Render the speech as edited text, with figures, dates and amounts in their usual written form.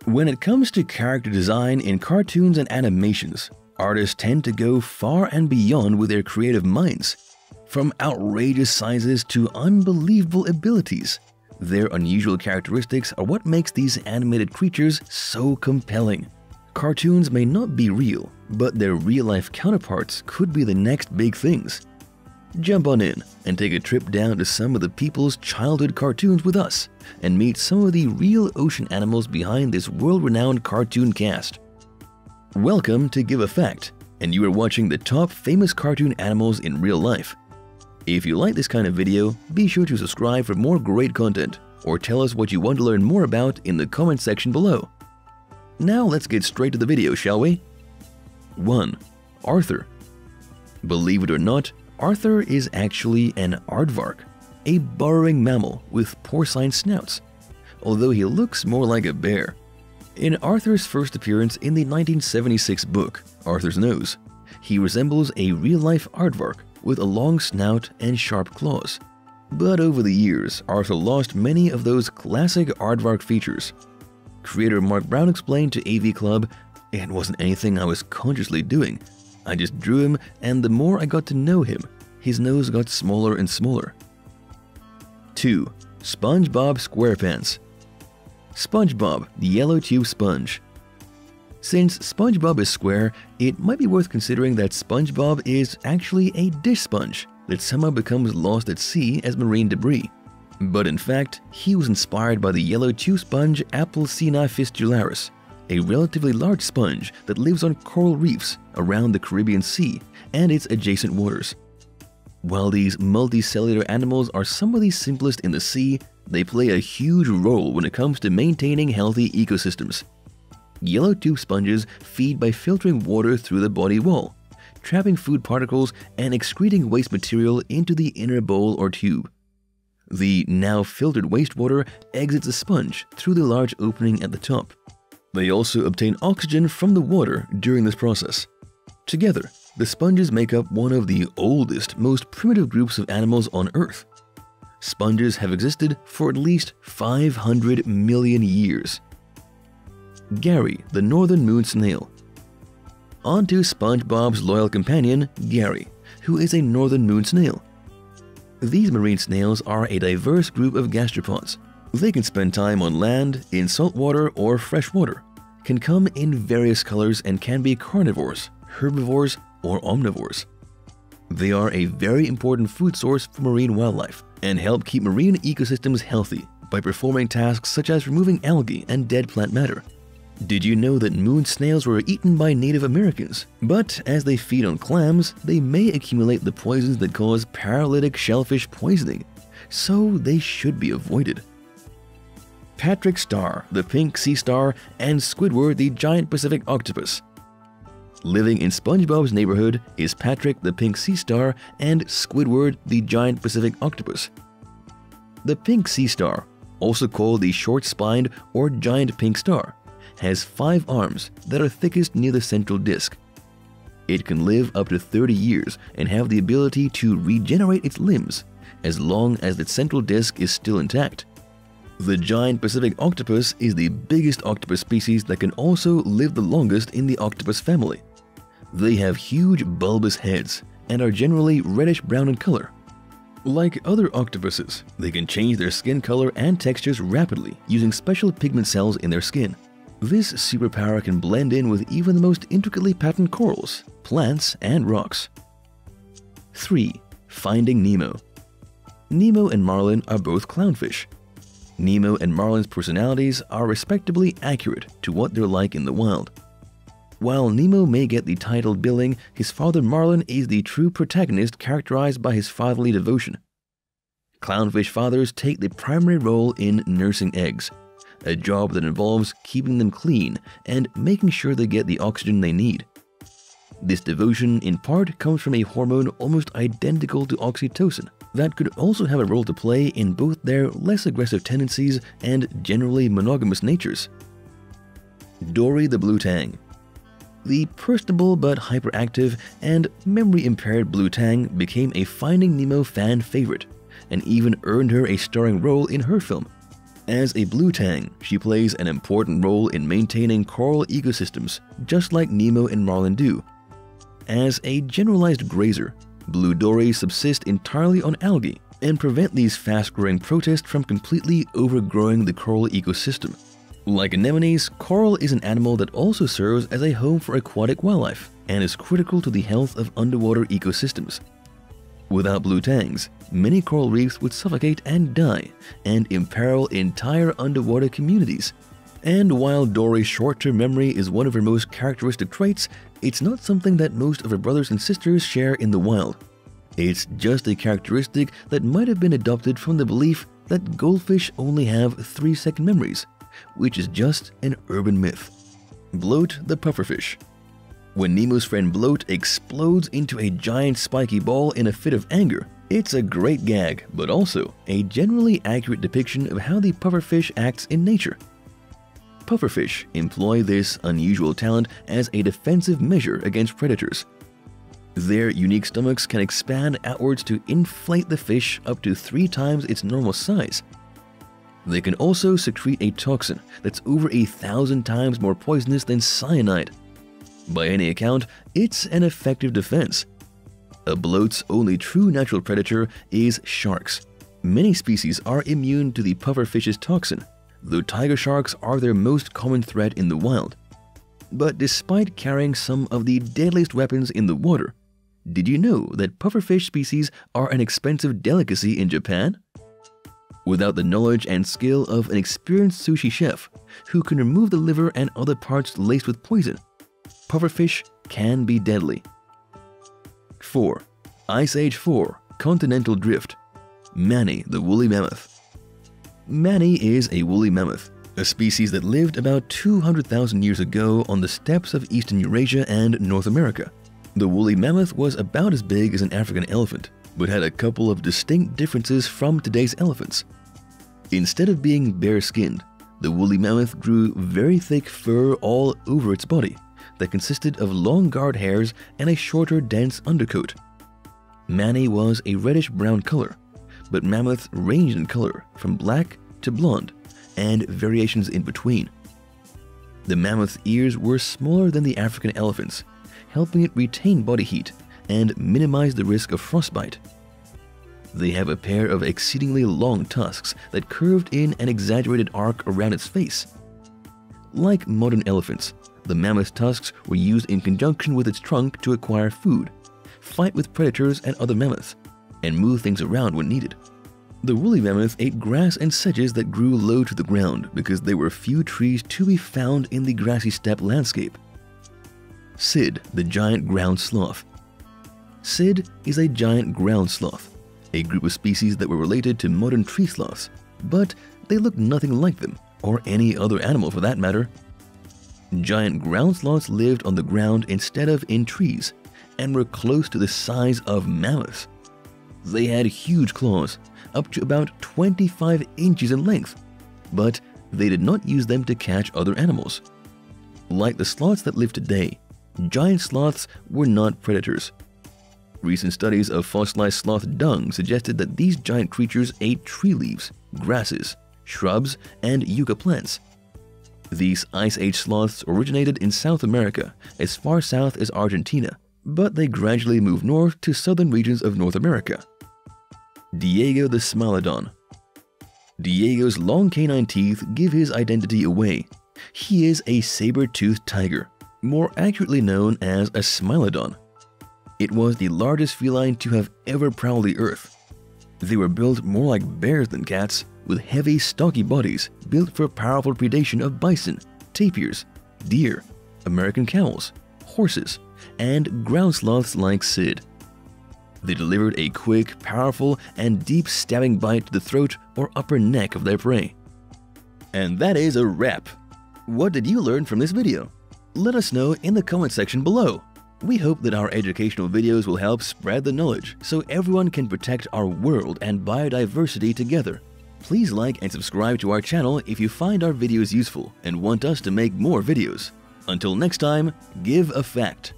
When it comes to character design in cartoons and animations, artists tend to go far and beyond with their creative minds. From outrageous sizes to unbelievable abilities, their unusual characteristics are what makes these animated creatures so compelling. Cartoons may not be real, but their real-life counterparts could be the next big things. Jump on in and take a trip down to some of the people's childhood cartoons with us and meet some of the real ocean animals behind this world-renowned cartoon cast. Welcome to Give a Fact, and you are watching the top famous cartoon animals in real life. If you like this kind of video, be sure to subscribe for more great content, or tell us what you want to learn more about in the comment section below. Now let's get straight to the video, shall we? 1. Arthur. Believe it or not, Arthur is actually an aardvark, a burrowing mammal with porcine snouts, although he looks more like a bear. In Arthur's first appearance in the 1976 book, Arthur's Nose, he resembles a real-life aardvark with a long snout and sharp claws. But over the years, Arthur lost many of those classic aardvark features. Creator Mark Brown explained to AV Club, "It wasn't anything I was consciously doing. I just drew him, and the more I got to know him, his nose got smaller and smaller." 2. SpongeBob Squarepants. SpongeBob, the yellow tube sponge. Since SpongeBob is square, it might be worth considering that SpongeBob is actually a dish sponge that somehow becomes lost at sea as marine debris. But in fact, he was inspired by the yellow tube sponge Apelsinea fistularis, a relatively large sponge that lives on coral reefs around the Caribbean Sea and its adjacent waters. While these multicellular animals are some of the simplest in the sea, they play a huge role when it comes to maintaining healthy ecosystems. Yellow tube sponges feed by filtering water through the body wall, trapping food particles and excreting waste material into the inner bowl or tube. The now filtered wastewater exits the sponge through the large opening at the top. They also obtain oxygen from the water during this process. Together, the sponges make up one of the oldest, most primitive groups of animals on Earth. Sponges have existed for at least 500 million years. Gary, the northern moon snail. On to SpongeBob's loyal companion, Gary, who is a northern moon snail. These marine snails are a diverse group of gastropods. They can spend time on land, in salt water, or fresh water, can come in various colors, and can be carnivores, herbivores, or omnivores. They are a very important food source for marine wildlife and help keep marine ecosystems healthy by performing tasks such as removing algae and dead plant matter. Did you know that moon snails were eaten by Native Americans? But as they feed on clams, they may accumulate the poisons that cause paralytic shellfish poisoning, so they should be avoided. Patrick Star, the pink sea star, and Squidward, the giant Pacific octopus. Living in SpongeBob's neighborhood is Patrick, the pink sea star, and Squidward, the giant Pacific octopus. The pink sea star, also called the short-spined or giant pink star, has 5 arms that are thickest near the central disc. It can live up to 30 years and have the ability to regenerate its limbs as long as the central disc is still intact. The giant Pacific octopus is the biggest octopus species that can also live the longest in the octopus family. They have huge bulbous heads and are generally reddish-brown in color. Like other octopuses, they can change their skin color and textures rapidly using special pigment cells in their skin. This superpower can blend in with even the most intricately patterned corals, plants, and rocks. 3. Finding Nemo. Nemo and Marlin are both clownfish. Nemo and Marlin's personalities are respectably accurate to what they're like in the wild. While Nemo may get the title billing, his father Marlin is the true protagonist, characterized by his fatherly devotion. Clownfish fathers take the primary role in nursing eggs, a job that involves keeping them clean and making sure they get the oxygen they need. This devotion in part comes from a hormone almost identical to oxytocin that could also have a role to play in both their less aggressive tendencies and generally monogamous natures. Dory the blue tang. The personable but hyperactive and memory-impaired blue tang became a Finding Nemo fan favorite and even earned her a starring role in her film. As a blue tang, she plays an important role in maintaining coral ecosystems, just like Nemo and Marlin do. As a generalized grazer, blue dory subsist entirely on algae and prevent these fast-growing protists from completely overgrowing the coral ecosystem. Like anemones, coral is an animal that also serves as a home for aquatic wildlife and is critical to the health of underwater ecosystems. Without blue tangs, many coral reefs would suffocate and die and imperil entire underwater communities. And while Dory's short-term memory is one of her most characteristic traits, it's not something that most of her brothers and sisters share in the wild. It's just a characteristic that might have been adopted from the belief that goldfish only have 3-second memories, which is just an urban myth. Bloat the Pufferfish. When Nemo's friend Bloat explodes into a giant spiky ball in a fit of anger, it's a great gag, but also a generally accurate depiction of how the pufferfish acts in nature. Pufferfish employ this unusual talent as a defensive measure against predators. Their unique stomachs can expand outwards to inflate the fish up to 3 times its normal size. They can also secrete a toxin that's over 1,000 times more poisonous than cyanide. By any account, it's an effective defense. A bloat's only true natural predator is sharks. Many species are immune to the pufferfish's toxin, though tiger sharks are their most common threat in the wild. But despite carrying some of the deadliest weapons in the water, did you know that pufferfish species are an expensive delicacy in Japan? Without the knowledge and skill of an experienced sushi chef who can remove the liver and other parts laced with poison, pufferfish can be deadly. 4. Ice Age 4 Continental Drift. Manny the woolly mammoth. Manny is a woolly mammoth, a species that lived about 200,000 years ago on the steppes of eastern Eurasia and North America. The woolly mammoth was about as big as an African elephant, but had a couple of distinct differences from today's elephants. Instead of being bare-skinned, the woolly mammoth grew very thick fur all over its body that consisted of long guard hairs and a shorter, dense undercoat. Manny was a reddish-brown color, but mammoths ranged in color from black to blonde, and variations in between. The mammoth's ears were smaller than the African elephant's, helping it retain body heat and minimize the risk of frostbite. They have a pair of exceedingly long tusks that curved in an exaggerated arc around its face. Like modern elephants, the mammoth's tusks were used in conjunction with its trunk to acquire food, fight with predators and other mammoths, and move things around when needed. The woolly mammoth ate grass and sedges that grew low to the ground because there were few trees to be found in the grassy steppe landscape. Sid, the giant ground sloth. Sid is a giant ground sloth, a group of species that were related to modern tree sloths, but they look nothing like them, or any other animal for that matter. Giant ground sloths lived on the ground instead of in trees, and were close to the size of mammoths. They had huge claws, up to about 25 inches in length, but they did not use them to catch other animals. Like the sloths that live today, giant sloths were not predators. Recent studies of fossilized sloth dung suggested that these giant creatures ate tree leaves, grasses, shrubs, and yucca plants. These Ice Age sloths originated in South America as far south as Argentina, but they gradually moved north to southern regions of North America. Diego the Smilodon. Diego's long canine teeth give his identity away. He is a saber-toothed tiger, more accurately known as a Smilodon. It was the largest feline to have ever prowled the earth. They were built more like bears than cats, with heavy, stocky bodies built for powerful predation of bison, tapirs, deer, American cows, horses, and ground sloths like Sid. They delivered a quick, powerful, and deep stabbing bite to the throat or upper neck of their prey. And that is a wrap. What did you learn from this video? Let us know in the comment section below. We hope that our educational videos will help spread the knowledge so everyone can protect our world and biodiversity together. Please like and subscribe to our channel if you find our videos useful and want us to make more videos. Until next time, give a fact.